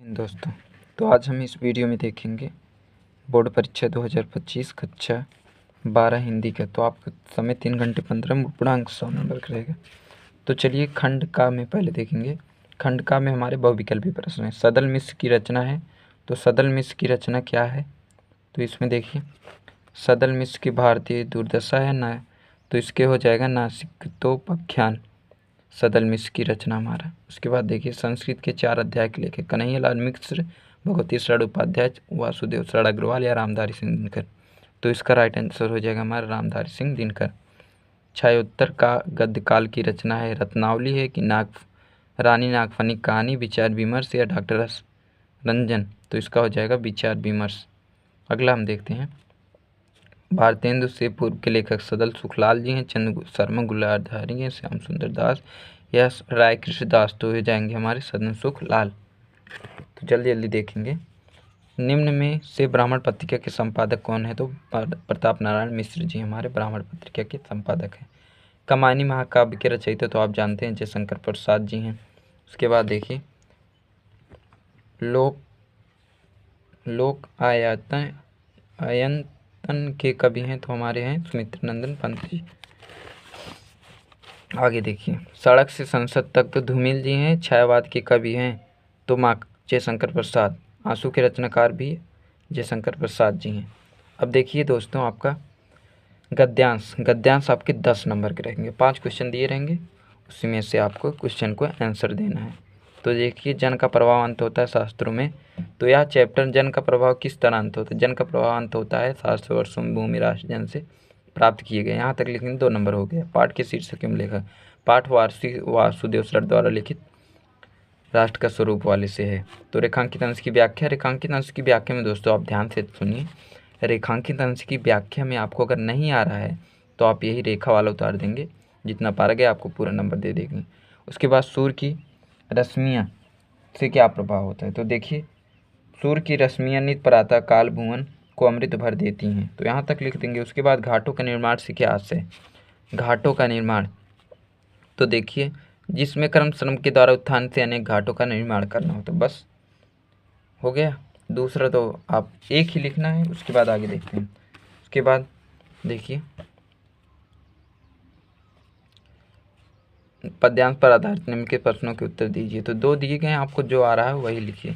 दोस्तों, तो आज हम इस वीडियो में देखेंगे बोर्ड परीक्षा 2025 कक्षा 12 हिंदी का। तो आपका समय 3 घंटे 15 पूर्णांक 100 नंबर का रहेगा। तो चलिए खंड का में पहले देखेंगे। खंड का में हमारे बहुविकल्पी प्रश्न है। सदल मिश्र की रचना है। तो सदल मिश्र की रचना क्या है? तो इसमें देखिए, सदल मिश्र की भारतीय दुर्दशा है ना, तो इसके हो जाएगा नासिकोपाख्यान, सदल मिश्र की रचना हमारा। उसके बाद देखिए, संस्कृत के 4 अध्याय के लेखक कन्हैयालाल मिश्र, भगवती शरण उपाध्याय, वासुदेव शरण अग्रवाल या रामधारी सिंह दिनकर। तो इसका राइट आंसर हो जाएगा हमारा रामधारी सिंह दिनकर। छायोत्तर का गद्य काल की रचना है। रत्नावली है कि रानी नागफनी कहानी, विचार विमर्श या डॉक्टर रस रंजन। तो इसका हो जाएगा विचार विमर्श। अगला हम देखते हैं, भारतेंदु से पूर्व के लेखक सदल सुखलाल जी हैं, चंद्र शर्मा गुलाधारी हैं, श्याम सुंदर दास या राय कृष्ण दास। तो हो जाएंगे हमारे सदन सुख लाल। तो जल्दी जल्दी देखेंगे। निम्न में से ब्राह्मण पत्रिका के संपादक कौन है? तो प्रताप नारायण मिश्र जी हमारे ब्राह्मण पत्रिका के संपादक हैं। कमानी महाकाव्य के रचयिता तो आप जानते हैं जयशंकर प्रसाद जी हैं। उसके बाद देखिए, लोक आयतन के कवि हैं तो हमारे हैं सुमित्र नंदन पंत जी। आगे देखिए, सड़क से संसद तक तो धूमिल जी हैं। छायावाद के कवि हैं तो जयशंकर प्रसाद। आंसू के रचनाकार भी जयशंकर प्रसाद जी हैं। अब देखिए दोस्तों, आपका गद्यांश आपके 10 नंबर के रहेंगे। 5 क्वेश्चन दिए रहेंगे, उसी में से आपको क्वेश्चन को आंसर देना है। तो देखिए, जन का प्रभाव अंत होता है शास्त्रों में। तो यह चैप्टर जन का प्रभाव किस तरह अंत होता है? जन का प्रभाव अंत होता है 700 वर्षों में भूमि राष्ट्र जन से प्राप्त किए गए। यहाँ तक लिखेंगे 2 नंबर हो गया। पाठ के शीर्षक में लेखक, पाठ वासुदेव शरण द्वारा लिखित राष्ट्र का स्वरूप वाले से है। तो रेखांकित अंश की व्याख्या। रेखांकित अंश की व्याख्या में दोस्तों आप ध्यान से सुनिए। रेखांकित अंश की व्याख्या में आपको अगर नहीं आ रहा है तो आप यही रेखा वाला उतार देंगे, जितना पार गया आपको पूरा नंबर दे देंगे। उसके बाद सूर्य की रश्मियाँ से क्या प्रभाव होता है? तो देखिए, सूर्य की रश्मियाँ नित प्रातः काल भुवन को अमृत भर देती हैं। तो यहाँ तक लिख देंगे। उसके बाद घाटों का निर्माण से क्या आशय? घाटों का निर्माण, तो देखिए, जिसमें कर्म श्रम के द्वारा उत्थान से अनेक घाटों का निर्माण करना हो। तो बस हो गया। दूसरा तो आप एक ही लिखना है। उसके बाद आगे देखते हैं। उसके बाद देखिए, पद्यांश पर आधारित निम्न के प्रश्नों के उत्तर दीजिए। तो 2 दिए गए हैं, आपको जो आ रहा है वही लिखिए।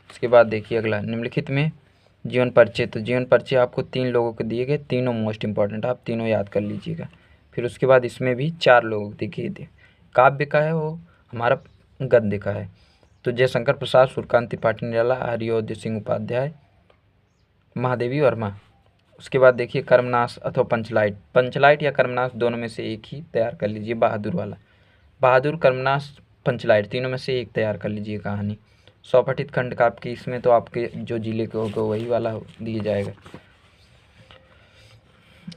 उसके बाद देखिए अगला, निम्नलिखित में जीवन परिचय। तो जीवन परिचय आपको 3 लोगों के दिए गए, तीनों मोस्ट इंपॉर्टेंट, आप तीनों याद कर लीजिएगा। फिर उसके बाद इसमें भी 4 लोग देखिए, काव्य का है, वो हमारा गद्य का है। तो जयशंकर प्रसाद, सूर्यकांत त्रिपाठी निराला, हरियोदय सिंह उपाध्याय, महादेवी वर्मा। उसके बाद देखिए, कर्मनाश अथवा पंचलाइट या कर्मनाश दोनों में से एक ही तैयार कर लीजिए। बहादुर वाला, बहादुर, कर्मनाश, पंचलाइट, तीनों में से एक तैयार कर लीजिए कहानी। स्वपठित खंड का आपके इसमें तो आपके जो जिले के होगा वही वाला दिया जाएगा।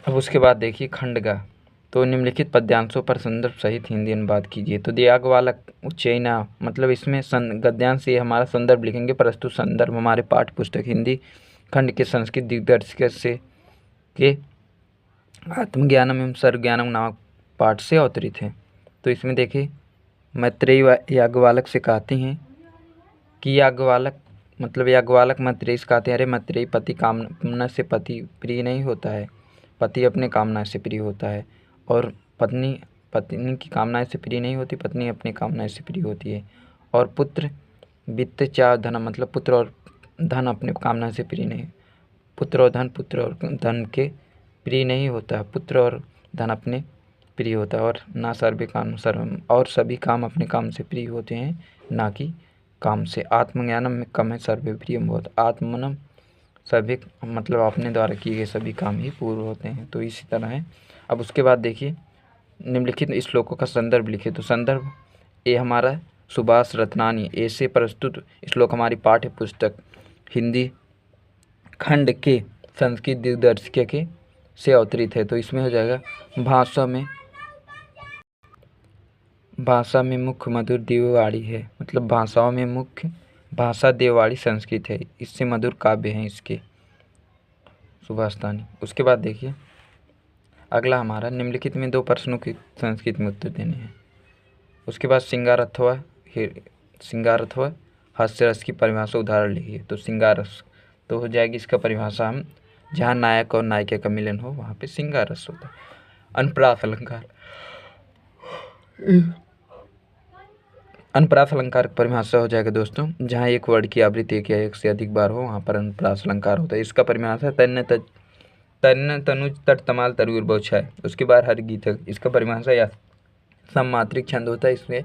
अब उसके बाद देखिए खंड का, तो निम्नलिखित पद्यांशों पर संदर्भ सहित हिंदी अनुवाद कीजिए। तो दियाग वाला उच्चैना, मतलब इसमें गद्यांश से हमारा संदर्भ लिखेंगे। प्रस्तुत संदर्भ हमारे पाठ्य पुस्तक हिंदी खंड के संस्कृत दिग्दर्शक से के आत्मज्ञानम एवं सर्वज्ञानम नामक पाठ से अवतरित है। तो इसमें देखिए, मैत्रेयी याज्ञवल्क्य से कहते हैं कि याज्ञवल्क्य मैत्रेयी से कहते हैं, अरे मैत्रेयी, पति कामना से पति प्रिय नहीं होता है, पति अपने कामना से प्रिय होता है। और पत्नी की कामना से प्रिय नहीं होती, पत्नी अपनी कामना से प्रिय होती है। और पुत्र वित्त चा धन, मतलब पुत्र और धन अपने कामना से प्रिय नहीं, पुत्र और धन के प्रिय नहीं होता, पुत्र और धन अपने प्रिय होता है। और ना सर्वे काम सर्वम, और सभी काम अपने काम से प्रिय होते हैं, ना कि काम से। आत्मज्ञानम में कम है, सर्वे प्रियम बहुत। आत्मनम, सभी मतलब अपने द्वारा किए गए सभी काम ही पूर्ण होते हैं। तो इसी तरह है। अब उसके बाद देखिए, निम्नलिखित श्लोकों का संदर्भ लिखिए। तो संदर्भ ये हमारा सुभाष रत्नानी ऐसे प्रस्तुत श्लोक हमारी पाठ्य पुस्तक हिंदी खंड के संस्कृत दिग्दर्शक के से अवतरित है। तो इसमें हो जाएगा, भाषा में मुख्य मधुर देववाणी है, मतलब भाषाओं में मुख्य भाषा देववाणी संस्कृत है, इससे मधुर काव्य हैं इसके सुभाषतानी। उसके बाद देखिए अगला हमारा, निम्नलिखित में 2 प्रश्नों के संस्कृत में उत्तर देने हैं। उसके बाद श्रृंगार अथवा हास्य रस की परिभाषा उदाहरण लिखिए। तो श्रृंगार रस तो हो जाएगी इसका परिभाषा हम, जहाँ नायक और नायिका का मिलन हो वहाँ पे श्रृंगार रस होता है। अनुप्रास अलंकार, अनुप्रास अलंकार की परिभाषा हो जाएगा दोस्तों, जहाँ एक वर्ड की आवृत्ति एक या एक से अधिक बार हो वहाँ पर अनुप्रास अलंकार होता है। इसका परिभाषा तन्न तनुज तट तमाल तरुर बहुछाय, उसके बाद हर गीतक। इसका परिभाषा या सममात्रिक छंद होता है, इसमें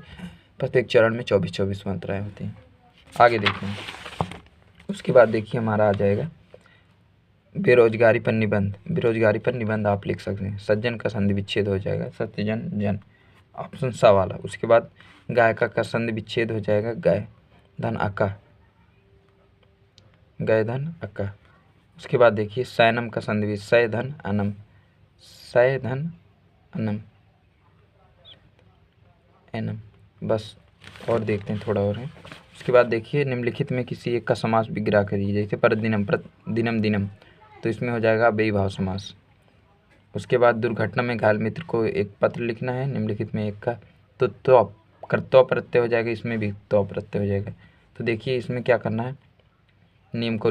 प्रत्येक चरण में 24-24 मात्राएं होती हैं। आगे देखते हैं। उसके बाद देखिए हमारा आ जाएगा बेरोजगारी पर निबंध। बेरोजगारी पर निबंध आप लिख सकते हैं। सज्जन का संधि विच्छेद हो जाएगा सत्यजन जन, ऑप्शन सा वाला। उसके बाद गायिका का संधि विच्छेद हो जाएगा गाय धन अका, गाय धन अका। उसके बाद देखिए सैनम का संधि सय धन अनम, सय धन अनम एनम। बस और देखते हैं थोड़ा और है। उसके बाद देखिए निम्नलिखित में किसी एक का समास विग्रह करिए, जैसे पर दिनम दिनम, तो इसमें हो जाएगा अव्ययीभाव समास। उसके बाद दुर्घटना में घायल मित्र को एक पत्र लिखना है, निम्नलिखित में एक का, तो कर्तव्य प्रत्यय हो जाएगा, इसमें भी तो प्रत्यय हो जाएगा। तो देखिए इसमें क्या करना है, नियम का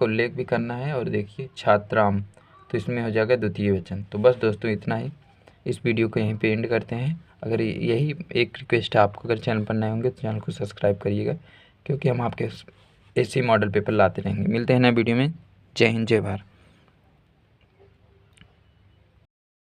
उल्लेख भी करना है। और देखिए छात्राम, तो इसमें हो जाएगा द्वितीय वचन। तो बस दोस्तों इतना ही, इस वीडियो को यहीं पे एंड करते हैं। अगर यही एक रिक्वेस्ट है आपको, अगर चैनल पर नए होंगे तो चैनल को सब्सक्राइब करिएगा, क्योंकि हम आपके ऐसे मॉडल पेपर लाते रहेंगे। मिलते हैं नए वीडियो में। जय हिंद, जय भारत।